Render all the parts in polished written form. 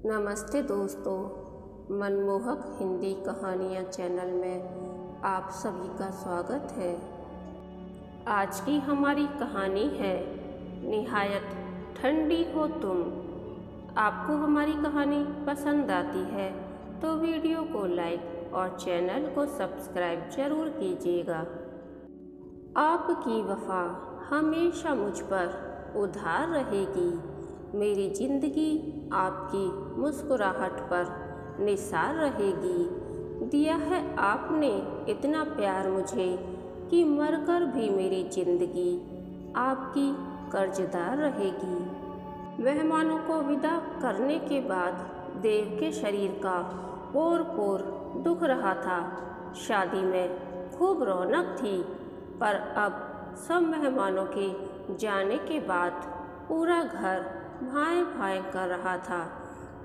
नमस्ते दोस्तों, मनमोहक हिंदी कहानियाँ चैनल में आप सभी का स्वागत है। आज की हमारी कहानी है निहायत ठंडी हो तुम। आपको हमारी कहानी पसंद आती है तो वीडियो को लाइक और चैनल को सब्सक्राइब जरूर कीजिएगा। आपकी वफा हमेशा मुझ पर उधार रहेगी। मेरी जिंदगी आपकी मुस्कुराहट पर निसार रहेगी। दिया है आपने इतना प्यार मुझे कि मरकर भी मेरी जिंदगी आपकी कर्जदार रहेगी। मेहमानों को विदा करने के बाद देव के शरीर का पोर पोर दुख रहा था। शादी में खूब रौनक थी, पर अब सब मेहमानों के जाने के बाद पूरा घर भाएं भाएं कर रहा था।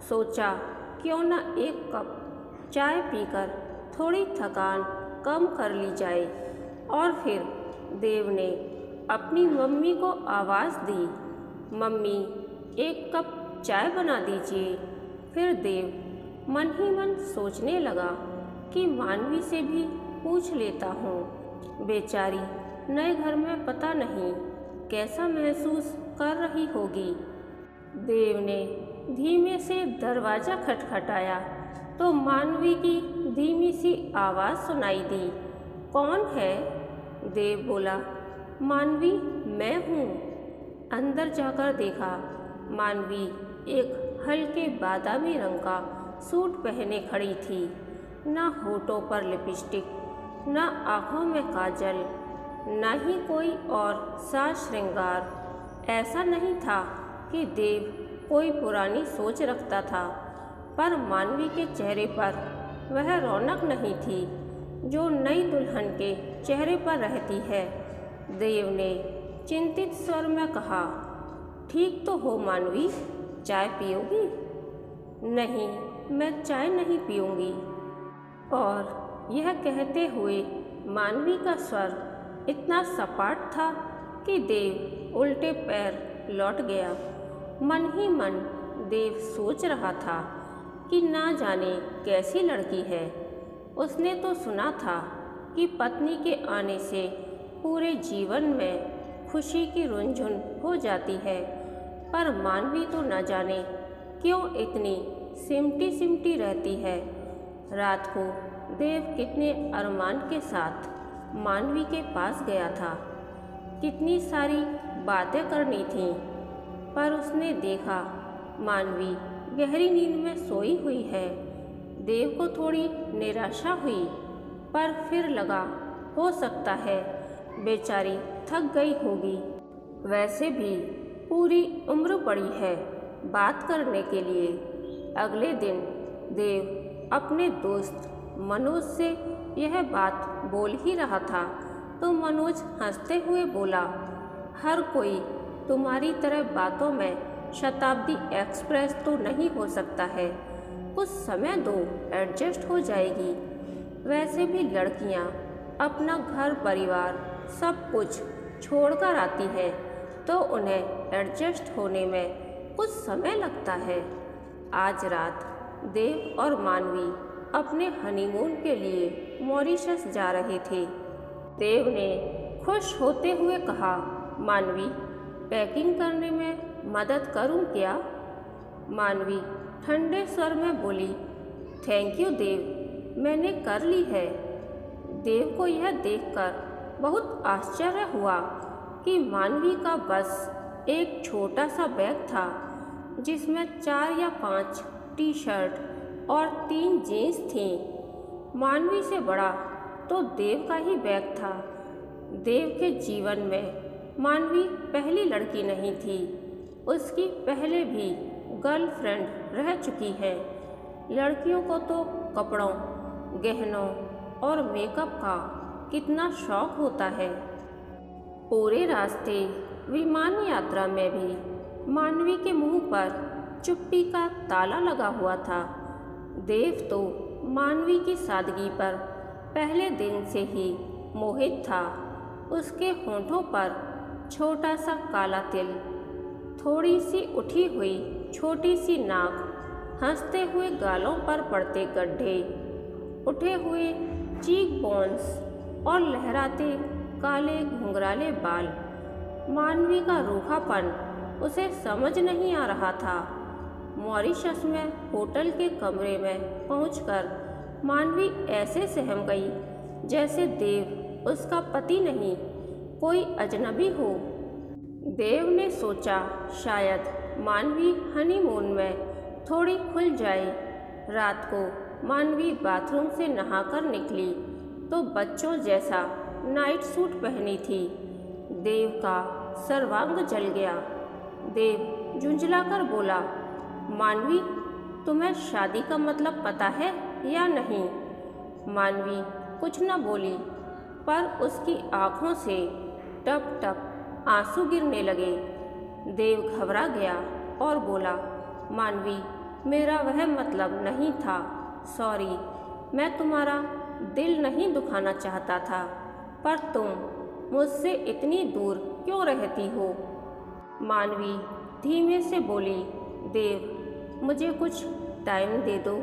सोचा क्यों न एक कप चाय पीकर थोड़ी थकान कम कर ली जाए। और फिर देव ने अपनी मम्मी को आवाज़ दी, मम्मी एक कप चाय बना दीजिए। फिर देव मन ही मन सोचने लगा कि मानवी से भी पूछ लेता हूँ। बेचारी नए घर में पता नहीं कैसा महसूस कर रही होगी। देव ने धीमे से दरवाज़ा खटखटाया तो मानवी की धीमी सी आवाज़ सुनाई दी। कौन है? देव बोला, मानवी मैं हूँ। अंदर जाकर देखा, मानवी एक हल्के बादामी रंग का सूट पहने खड़ी थी। ना होठों पर लिपस्टिक, ना आँखों में काजल, ना ही कोई और साज श्रृंगार। ऐसा नहीं था कि देव कोई पुरानी सोच रखता था, पर मानवी के चेहरे पर वह रौनक नहीं थी जो नई दुल्हन के चेहरे पर रहती है। देव ने चिंतित स्वर में कहा, ठीक तो हो मानवी, चाय पियोगी? नहीं, मैं चाय नहीं पीऊँगी। और यह कहते हुए मानवी का स्वर इतना सपाट था कि देव उल्टे पैर लौट गया। मन ही मन देव सोच रहा था कि ना जाने कैसी लड़की है। उसने तो सुना था कि पत्नी के आने से पूरे जीवन में खुशी की रुंझुन हो जाती है, पर मानवी तो न जाने क्यों इतनी सिमटी सिमटी रहती है। रात को देव कितने अरमान के साथ मानवी के पास गया था। कितनी सारी बातें करनी थीं, पर उसने देखा मानवी गहरी नींद में सोई हुई है। देव को थोड़ी निराशा हुई, पर फिर लगा हो सकता है बेचारी थक गई होगी। वैसे भी पूरी उम्र पड़ी है बात करने के लिए। अगले दिन देव अपने दोस्त मनोज से यह बात बोल ही रहा था तो मनोज हंसते हुए बोला, हर कोई तुम्हारी तरह बातों में शताब्दी एक्सप्रेस तो नहीं हो सकता है। कुछ समय दो, एडजस्ट हो जाएगी। वैसे भी लड़कियां अपना घर परिवार सब कुछ छोड़कर आती हैं तो उन्हें एडजस्ट होने में कुछ समय लगता है। आज रात देव और मानवी अपने हनीमून के लिए मॉरिशस जा रहे थे। देव ने खुश होते हुए कहा, मानवी पैकिंग करने में मदद करूं क्या? मानवी ठंडे स्वर में बोली, थैंक यू देव, मैंने कर ली है। देव को यह देखकर बहुत आश्चर्य हुआ कि मानवी का बस एक छोटा सा बैग था जिसमें 4 या 5 टी शर्ट और 3 जीन्स थीं। मानवी से बड़ा तो देव का ही बैग था। देव के जीवन में मानवी पहली लड़की नहीं थी, उसकी पहले भी गर्लफ्रेंड रह चुकी है। लड़कियों को तो कपड़ों, गहनों और मेकअप का कितना शौक होता है। पूरे रास्ते विमान यात्रा में भी मानवी के मुंह पर चुप्पी का ताला लगा हुआ था। देव तो मानवी की सादगी पर पहले दिन से ही मोहित था। उसके होठों पर छोटा सा काला तिल, थोड़ी सी उठी हुई छोटी सी नाक, हंसते हुए गालों पर पड़ते गड्ढे, उठे हुए चीक बोन्स और लहराते काले घुंघराले बाल। मानवी का रूखापन उसे समझ नहीं आ रहा था। मॉरिशस में होटल के कमरे में पहुंचकर मानवी ऐसे सहम गई जैसे देव उसका पति नहीं, कोई अजनबी हो। देव ने सोचा शायद मानवी हनीमून में थोड़ी खुल जाए। रात को मानवी बाथरूम से नहाकर निकली तो बच्चों जैसा नाइट सूट पहनी थी। देव का सर्वांग जल गया। देव झुंझलाकर बोला, मानवी, तुम्हें शादी का मतलब पता है या नहीं? मानवी कुछ न बोली, पर उसकी आँखों से टप टप आंसू गिरने लगे। देव घबरा गया और बोला, मानवी, मेरा वह मतलब नहीं था। सॉरी, मैं तुम्हारा दिल नहीं दुखाना चाहता था, पर तुम मुझसे इतनी दूर क्यों रहती हो? मानवी धीमे से बोली, देव, मुझे कुछ टाइम दे दो।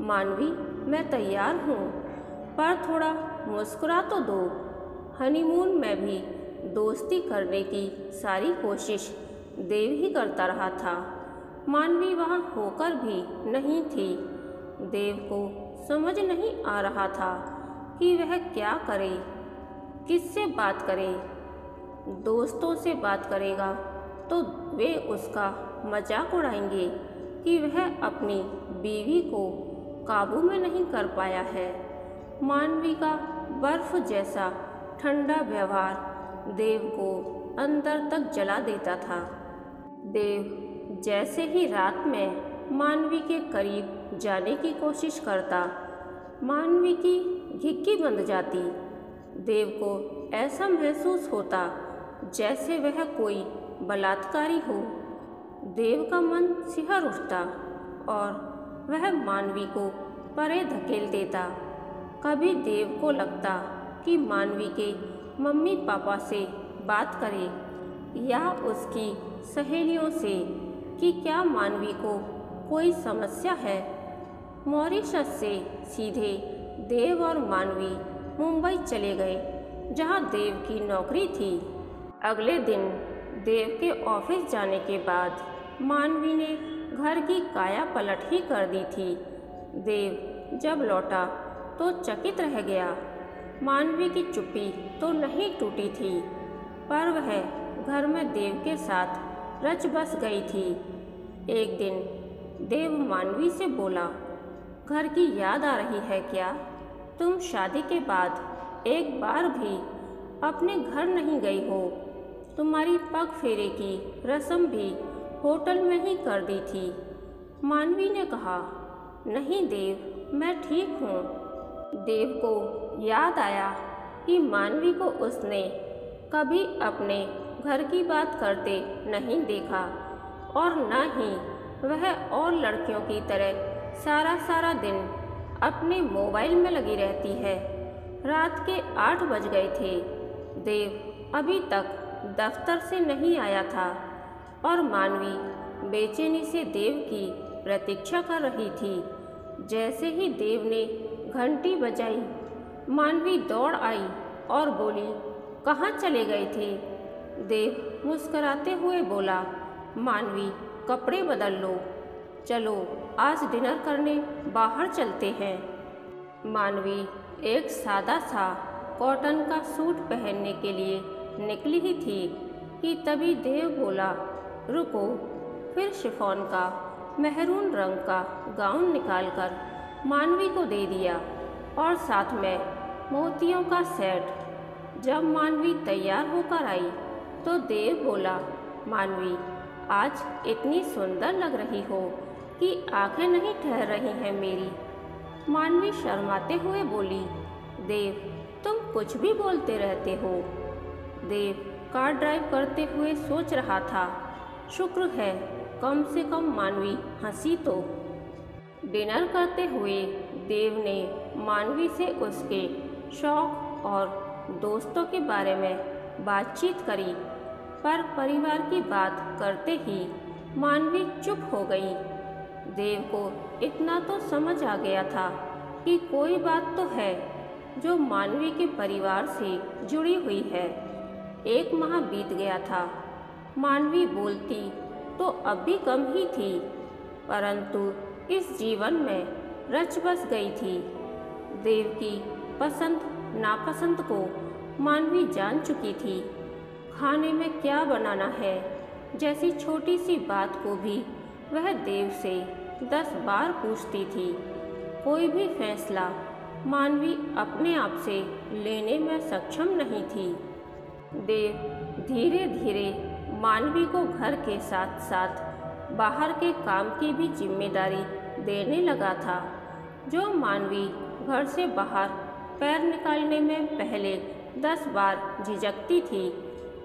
मानवी, मैं तैयार हूँ, पर थोड़ा मुस्कुरा तो दो। हनीमून में भी दोस्ती करने की सारी कोशिश देव ही करता रहा था। मानवी वहाँ होकर भी नहीं थी। देव को समझ नहीं आ रहा था कि वह क्या करे, किससे बात करे। दोस्तों से बात करेगा तो वे उसका मजाक उड़ाएंगे कि वह अपनी बीवी को काबू में नहीं कर पाया है। मानवी का बर्फ जैसा ठंडा व्यवहार देव को अंदर तक जला देता था। देव जैसे ही रात में मानवी के करीब जाने की कोशिश करता, मानवी की घिक्की बंध जाती। देव को ऐसा महसूस होता जैसे वह कोई बलात्कारी हो। देव का मन सिहर उठता और वह मानवी को परे धकेल देता। कभी देव को लगता कि मानवी के मम्मी पापा से बात करे या उसकी सहेलियों से कि क्या मानवी को कोई समस्या है। मॉरिशस से सीधे देव और मानवी मुंबई चले गए, जहां देव की नौकरी थी। अगले दिन देव के ऑफिस जाने के बाद मानवी ने घर की काया पलट ही कर दी थी। देव जब लौटा तो चकित रह गया। मानवी की चुप्पी तो नहीं टूटी थी, पर वह घर में देव के साथ रच बस गई थी। एक दिन देव मानवी से बोला, घर की याद आ रही है क्या? तुम शादी के बाद एक बार भी अपने घर नहीं गई हो। तुम्हारी पग फेरे की रस्म भी होटल में ही कर दी थी। मानवी ने कहा, नहीं देव, मैं ठीक हूँ। देव को याद आया कि मानवी को उसने कभी अपने घर की बात करते नहीं देखा और न ही वह और लड़कियों की तरह सारा दिन अपने मोबाइल में लगी रहती है। रात के 8 बज गए थे। देव अभी तक दफ्तर से नहीं आया था और मानवी बेचैनी से देव की प्रतीक्षा कर रही थी। जैसे ही देव ने घंटी बजाई, मानवी दौड़ आई और बोली, कहाँ चले गए थे? देव मुस्कुराते हुए बोला, मानवी, कपड़े बदल लो, चलो आज डिनर करने बाहर चलते हैं। मानवी एक सादा सा कॉटन का सूट पहनने के लिए निकली ही थी कि तभी देव बोला, रुको। फिर शिफॉन का मेहरून रंग का गाउन निकालकर मानवी को दे दिया और साथ में मोतियों का सेट। जब मानवी तैयार होकर आई तो देव बोला, मानवी, आज इतनी सुंदर लग रही हो कि आंखें नहीं ठहर रही हैं मेरी। मानवी शर्माते हुए बोली, देव, तुम कुछ भी बोलते रहते हो। देव कार ड्राइव करते हुए सोच रहा था, शुक्र है कम से कम मानवी हंसी तो। डिनर करते हुए देव ने मानवी से उसके शौक और दोस्तों के बारे में बातचीत करी, पर परिवार की बात करते ही मानवी चुप हो गई। देव को इतना तो समझ आ गया था कि कोई बात तो है जो मानवी के परिवार से जुड़ी हुई है। 1 माह बीत गया था। मानवी बोलती तो अब भी कम ही थी, परंतु इस जीवन में रच बस गई थी। देव की पसंद नापसंद को मानवी जान चुकी थी। खाने में क्या बनाना है जैसी छोटी सी बात को भी वह देव से 10 बार पूछती थी। कोई भी फैसला मानवी अपने आप से लेने में सक्षम नहीं थी। देव धीरे धीरे मानवी को घर के साथ साथ बाहर के काम की भी जिम्मेदारी देने लगा था। जो मानवी घर से बाहर पैर निकालने में पहले 10 बार झिझकती थी,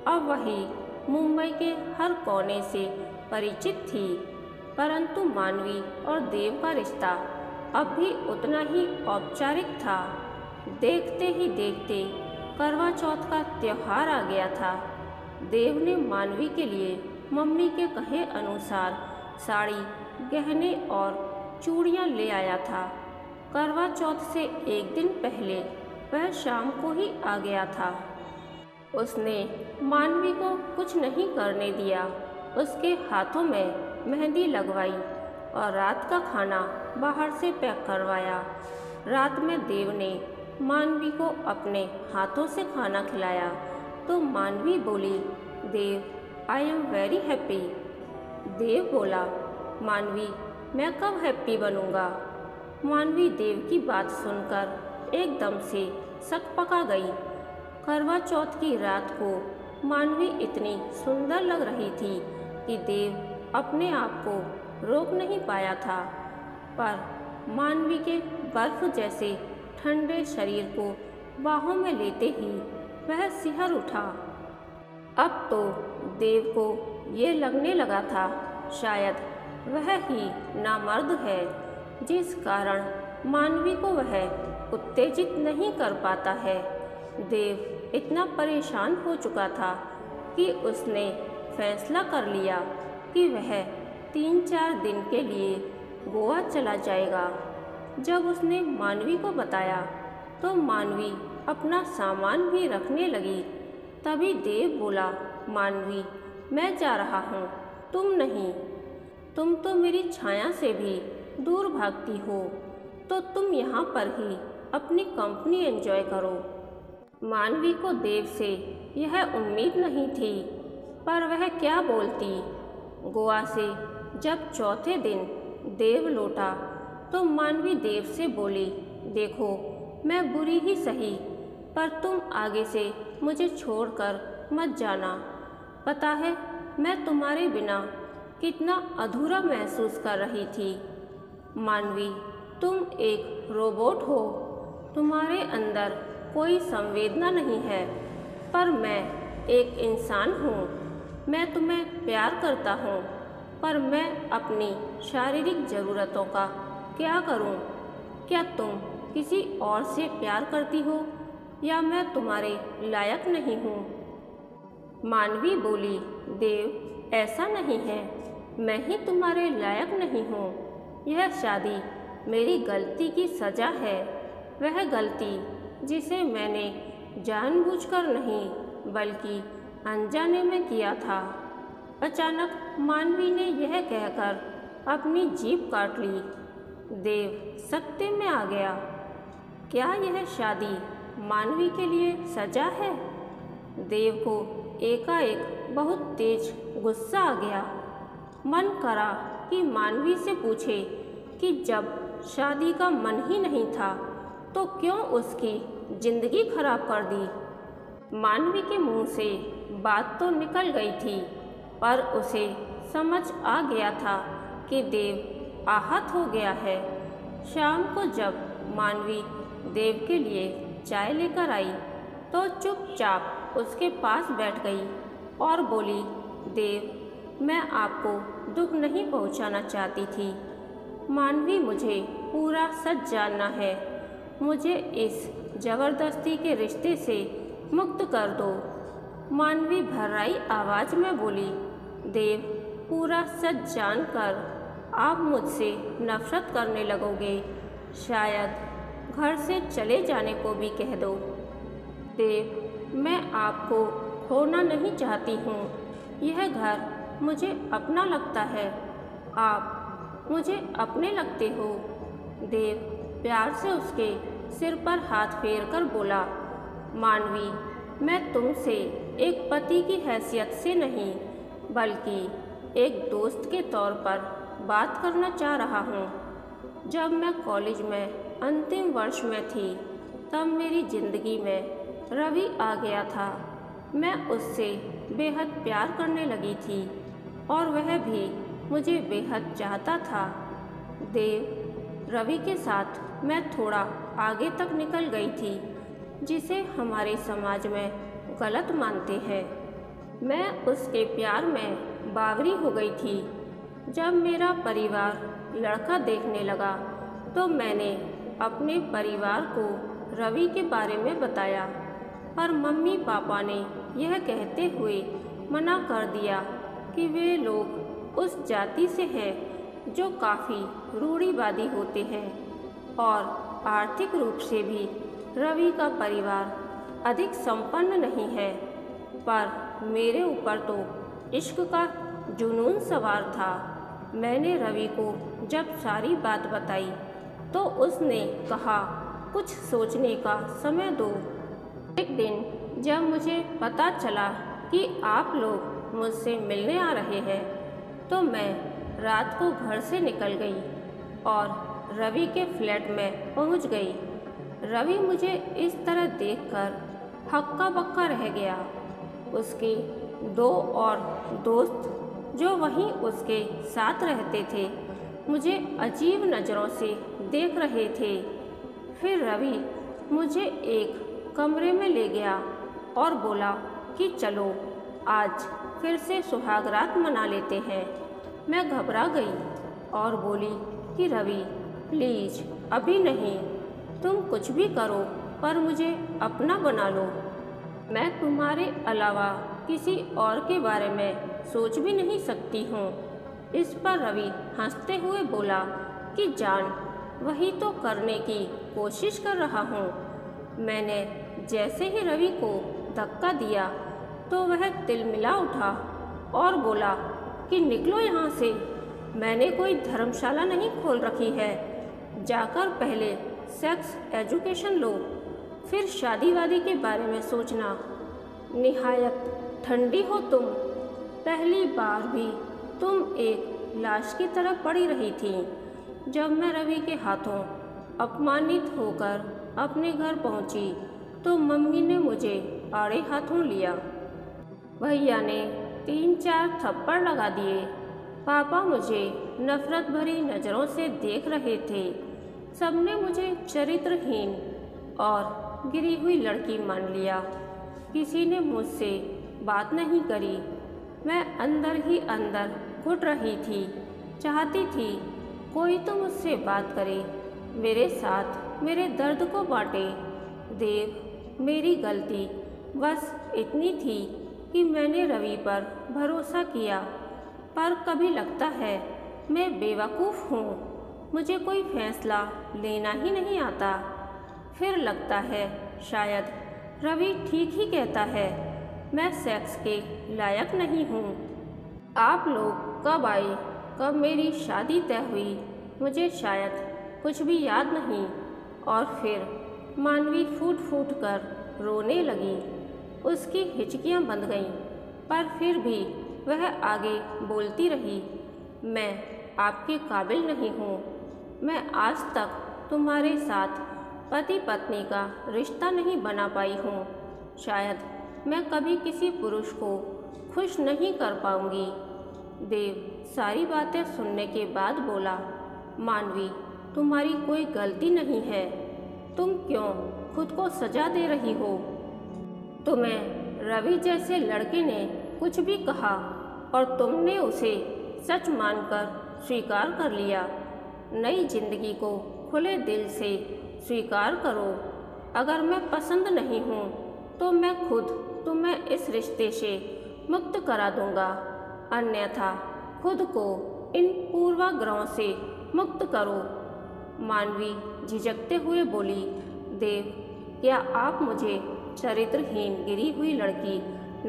अब वही मुंबई के हर कोने से परिचित थी। परंतु मानवी और देव का रिश्ता अब भी उतना ही औपचारिक था। देखते ही देखते करवा चौथ का त्योहार आ गया था। देव ने मानवी के लिए मम्मी के कहे अनुसार साड़ी, गहने और चूड़ियाँ ले आया था। करवा चौथ से 1 दिन पहले वह शाम को ही आ गया था। उसने मानवी को कुछ नहीं करने दिया। उसके हाथों में मेहंदी लगवाई और रात का खाना बाहर से पैक करवाया। रात में देव ने मानवी को अपने हाथों से खाना खिलाया तो मानवी बोली, देव, आई एम वेरी हैप्पी। देव बोला, मानवी, मैं कब हैप्पी बनूंगा? मानवी देव की बात सुनकर एकदम से सकपका गई। करवा चौथ की रात को मानवी इतनी सुंदर लग रही थी कि देव अपने आप को रोक नहीं पाया था। पर मानवी के बर्फ जैसे ठंडे शरीर को बाहों में लेते ही वह सिहर उठा। अब तो देव को ये लगने लगा था शायद वह ही नामर्द है, जिस कारण मानवी को वह उत्तेजित नहीं कर पाता है। देव इतना परेशान हो चुका था कि उसने फैसला कर लिया कि वह 3-4 दिन के लिए गोवा चला जाएगा। जब उसने मानवी को बताया तो मानवी अपना सामान भी रखने लगी। तभी देव बोला, मानवी, मैं जा रहा हूँ, तुम नहीं। तुम तो मेरी छाया से भी दूर भागती हो, तो तुम यहाँ पर ही अपनी कंपनी एंजॉय करो। मानवी को देव से यह उम्मीद नहीं थी, पर वह क्या बोलती। गोवा से जब चौथे दिन देव लौटा तो मानवी देव से बोली, देखो, मैं बुरी ही सही, पर तुम आगे से मुझे छोड़कर मत जाना। पता है मैं तुम्हारे बिना कितना अधूरा महसूस कर रही थी। मानवी, तुम एक रोबोट हो, तुम्हारे अंदर कोई संवेदना नहीं है, पर मैं एक इंसान हूँ। मैं तुम्हें प्यार करता हूँ, पर मैं अपनी शारीरिक ज़रूरतों का क्या करूँ? क्या तुम किसी और से प्यार करती हो या मैं तुम्हारे लायक नहीं हूँ? मानवी बोली, देव, ऐसा नहीं है, मैं ही तुम्हारे लायक नहीं हूँ। यह शादी मेरी गलती की सज़ा है, वह गलती जिसे मैंने जानबूझकर नहीं बल्कि अनजाने में किया था। अचानक मानवी ने यह कहकर अपनी जीभ काट ली। देव सत्ते में आ गया। क्या यह शादी मानवी के लिए सजा है? देव को एकाएक बहुत तेज गुस्सा आ गया। मन करा कि मानवी से पूछे कि जब शादी का मन ही नहीं था तो क्यों उसकी जिंदगी खराब कर दी। मानवी के मुंह से बात तो निकल गई थी, पर उसे समझ आ गया था कि देव आहत हो गया है। शाम को जब मानवी देव के लिए चाय लेकर आई तो चुपचाप उसके पास बैठ गई और बोली, देव, मैं आपको दुख नहीं पहुंचाना चाहती थी। मानवी, मुझे पूरा सच जानना है। मुझे इस जबरदस्ती के रिश्ते से मुक्त कर दो। मानवी भर्राई आवाज़ में बोली, देव, पूरा सच जानकर आप मुझसे नफरत करने लगोगे। शायद घर से चले जाने को भी कह दो। देव, मैं आपको खोना नहीं चाहती हूँ। यह घर मुझे अपना लगता है। आप मुझे अपने लगते हो। देव प्यार से उसके सिर पर हाथ फेर कर बोला, मानवी, मैं तुमसे एक पति की हैसियत से नहीं बल्कि एक दोस्त के तौर पर बात करना चाह रहा हूँ। जब मैं कॉलेज में अंतिम वर्ष में थी तब मेरी ज़िंदगी में रवि आ गया था। मैं उससे बेहद प्यार करने लगी थी और वह भी मुझे बेहद चाहता था। देव, रवि के साथ मैं थोड़ा आगे तक निकल गई थी, जिसे हमारे समाज में गलत मानते हैं। मैं उसके प्यार में बावरी हो गई थी। जब मेरा परिवार लड़का देखने लगा तो मैंने अपने परिवार को रवि के बारे में बताया, पर मम्मी पापा ने यह कहते हुए मना कर दिया कि वे लोग उस जाति से हैं जो काफ़ी रूढ़िवादी होते हैं और आर्थिक रूप से भी रवि का परिवार अधिक संपन्न नहीं है। पर मेरे ऊपर तो इश्क का जुनून सवार था। मैंने रवि को जब सारी बात बताई तो उसने कहा, कुछ सोचने का समय दो। एक दिन जब मुझे पता चला कि आप लोग मुझसे मिलने आ रहे हैं तो मैं रात को घर से निकल गई और रवि के फ्लैट में पहुंच गई। रवि मुझे इस तरह देखकर हक्का बक्का रह गया। उसके दो और दोस्त जो वहीं उसके साथ रहते थे मुझे अजीब नज़रों से देख रहे थे। फिर रवि मुझे एक कमरे में ले गया और बोला कि चलो आज फिर से सुहागरात मना लेते हैं। मैं घबरा गई और बोली कि रवि प्लीज़ अभी नहीं, तुम कुछ भी करो पर मुझे अपना बना लो। मैं तुम्हारे अलावा किसी और के बारे में सोच भी नहीं सकती हूँ। इस पर रवि हंसते हुए बोला कि जान, वही तो करने की कोशिश कर रहा हूँ। मैंने जैसे ही रवि को धक्का दिया तो वह तिलमिला उठा और बोला कि निकलो यहाँ से। मैंने कोई धर्मशाला नहीं खोल रखी है। जाकर पहले सेक्स एजुकेशन लो, फिर शादी वादी के बारे में सोचना। निहायत ठंडी हो तुम। पहली बार भी तुम एक लाश की तरह पड़ी रही थी। जब मैं रवि के हाथों अपमानित होकर अपने घर पहुंची तो मम्मी ने मुझे आड़े हाथों लिया। भैया ने 3-4 थप्पड़ लगा दिए। पापा मुझे नफरत भरी नज़रों से देख रहे थे। सबने मुझे चरित्रहीन और गिरी हुई लड़की मान लिया। किसी ने मुझसे बात नहीं करी। मैं अंदर ही अंदर घुट रही थी। चाहती थी कोई तो मुझसे बात करे, मेरे साथ मेरे दर्द को बांटे। देव, मेरी गलती बस इतनी थी कि मैंने रवि पर भरोसा किया, पर कभी लगता है मैं बेवकूफ़ हूँ। मुझे कोई फैसला लेना ही नहीं आता। फिर लगता है शायद रवि ठीक ही कहता है, मैं सेक्स के लायक नहीं हूँ। आप लोग कब आए, कब मेरी शादी तय हुई, मुझे शायद कुछ भी याद नहीं। और फिर मानवी फूट फूट कर रोने लगी। उसकी हिचकियाँ बंध गईं, पर फिर भी वह आगे बोलती रही, मैं आपके काबिल नहीं हूँ। मैं आज तक तुम्हारे साथ पति पत्नी का रिश्ता नहीं बना पाई हूँ। शायद मैं कभी किसी पुरुष को खुश नहीं कर पाऊँगी। देव सारी बातें सुनने के बाद बोला, मानवी, तुम्हारी कोई गलती नहीं है। तुम क्यों खुद को सजा दे रही हो? तुम्हें रवि जैसे लड़के ने कुछ भी कहा और तुमने उसे सच मानकर स्वीकार कर लिया। नई जिंदगी को खुले दिल से स्वीकार करो। अगर मैं पसंद नहीं हूँ तो मैं खुद तुम्हें इस रिश्ते से मुक्त करा दूँगा, अन्यथा खुद को इन पूर्वाग्रहों से मुक्त करो। मानवी झिझकते हुए बोली, देव, क्या आप मुझे चरित्रहीन गिरी हुई लड़की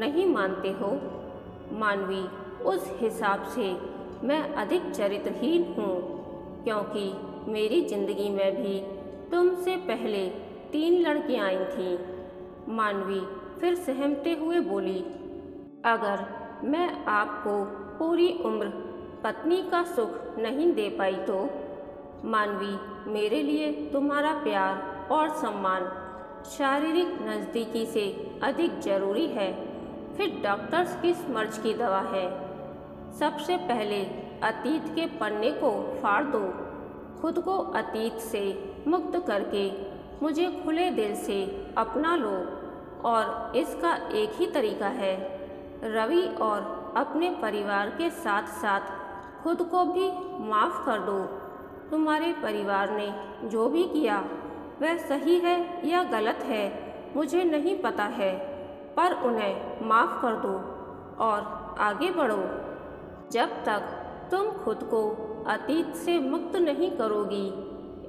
नहीं मानते हो? मानवी, उस हिसाब से मैं अधिक चरित्रहीन हूँ, क्योंकि मेरी जिंदगी में भी तुमसे पहले 3 लड़कियाँ आई थीं। मानवी फिर सहमते हुए बोली, अगर मैं आपको पूरी उम्र पत्नी का सुख नहीं दे पाई तो? मानवी, मेरे लिए तुम्हारा प्यार और सम्मान शारीरिक नज़दीकी से अधिक जरूरी है। फिर डॉक्टर्स किस मर्ज की दवा है? सबसे पहले अतीत के पन्ने को फाड़ दो। खुद को अतीत से मुक्त करके मुझे खुले दिल से अपना लो, और इसका एक ही तरीका है। रवि और अपने परिवार के साथ साथ खुद को भी माफ़ कर दो। तुम्हारे परिवार ने जो भी किया वह सही है या गलत है मुझे नहीं पता है, पर उन्हें माफ़ कर दो और आगे बढ़ो। जब तक तुम खुद को अतीत से मुक्त नहीं करोगी,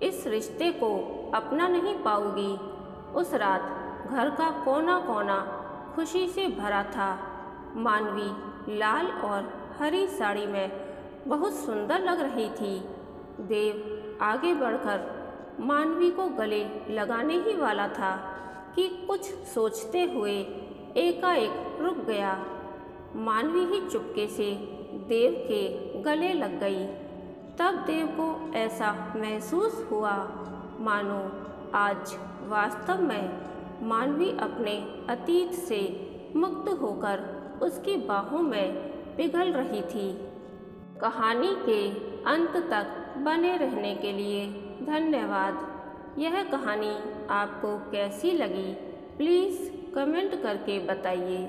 इस रिश्ते को अपना नहीं पाओगी। उस रात घर का कोना कोना खुशी से भरा था। मानवी लाल और हरी साड़ी में बहुत सुंदर लग रही थी। देव आगे बढ़कर मानवी को गले लगाने ही वाला था कि कुछ सोचते हुए एकाएक रुक गया। मानवी ही चुपके से देव के गले लग गई। तब देव को ऐसा महसूस हुआ मानो आज वास्तव में मानवी अपने अतीत से मुक्त होकर उसकी बाहों में पिघल रही थी। कहानी के अंत तक बने रहने के लिए धन्यवाद। यह कहानी आपको कैसी लगी प्लीज़ कमेंट करके बताइए।